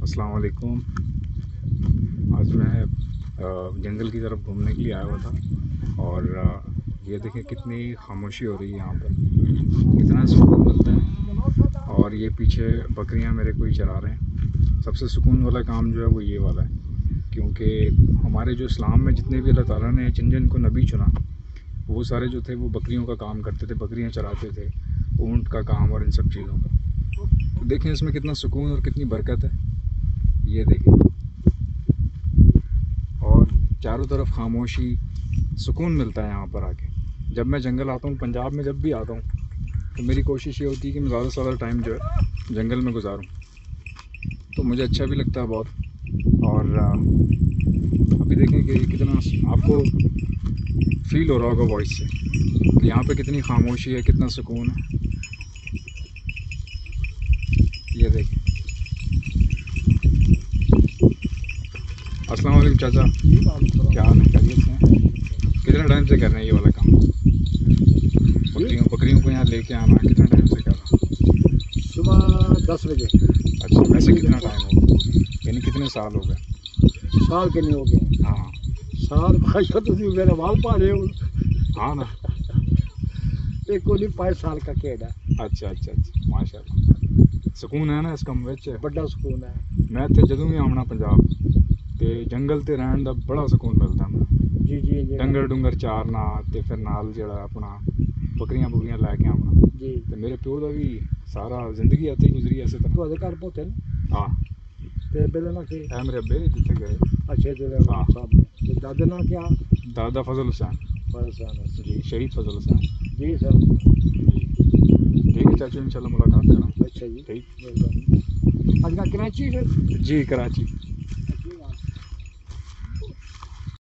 अस्सलाम वालेकुम। आज मैं जंगल की तरफ घूमने के लिए आया हुआ था और ये देखें कितनी खामोशी हो रही है यहाँ पर, कितना सुकून मिलता है। और ये पीछे बकरियाँ मेरे कोई चरा रहे हैं। सबसे सुकून वाला काम जो है वो ये वाला है, क्योंकि हमारे जो इस्लाम में जितने भी अल्लाह ताला ने जिन जिन को नबी चुना वो सारे जो थे वो बकरियों का काम करते थे, बकरियाँ चराते थे, ऊँट का काम और इन सब चीज़ों का। तो देखें इसमें कितना सुकून और कितनी बरकत है, ये देखें। और चारों तरफ खामोशी, सुकून मिलता है यहाँ पर आके। जब मैं जंगल आता हूँ, पंजाब में जब भी आता हूँ, तो मेरी कोशिश ये होती है कि मैं ज़्यादा से ज़्यादा टाइम जो है जंगल में गुजारूँ, तो मुझे अच्छा भी लगता है बहुत। और अभी देखें कि कितना आपको फील हो रहा होगा वॉइस से कि यहाँ पे कितनी खामोशी है, कितना सुकून है। ये देखें। अस्सलाम वालेकुम चाचा, क्या हाल है? खैरियत से हैं? कितने टाइम से कर रहे हैं ये वाला काम? बकरियों को यहाँ लेके आना कितने टाइम से कर रहे हैं? सुबह 10 बजे। अच्छा, वैसे कितना टाइम हो गया, यानी कितने साल हो गए? साल के नहीं हो गए। हाँ साल भाषा तो मेरे बाल पा रहे हो। हाँ ना। एक को नहीं 5 साल का खेड है। अच्छा अच्छा अच्छा, माशाल्लाह। सुकून है ना इस कम विच? बड़ा सुकून है। मैं इत्थे जदों भी आउणा पंजाब ते जंगल ते रहण दा बड़ा सुकून मिलदा मैनूं। जी जी जी डंगर डुंगर चारना ते फिर नाल जेड़ा अपना बकरियां बुकरियां लैके आउणा जी। ते मेरे प्यो दा भी सारा जिंदगी इत्थे ही गुजरी इस तरह। ਤੁਹਾਡੇ ਘਰ ਪਹੁੰਚੇ ਨੇ हाँ, ਤੇ ਪਹਿਲੇ ਨਾ ਕਿ है मेरे अब्बे जिथे गए। ਅੱਛੇ ਤੇ हाँ। ਸਾਹਿਬ ਨੇ ਤੇ ਦਾਦੇ ਨਾਲ ਕਿਆ दादा फजल हुसैन परेशान जी, शहीद फजल हुसैन जी सर। जी। ठीक है चाचू, इंशाल्लाह मुलाकात करा। अच्छा जी। ठीक आज का कराची फिर जी, कराची।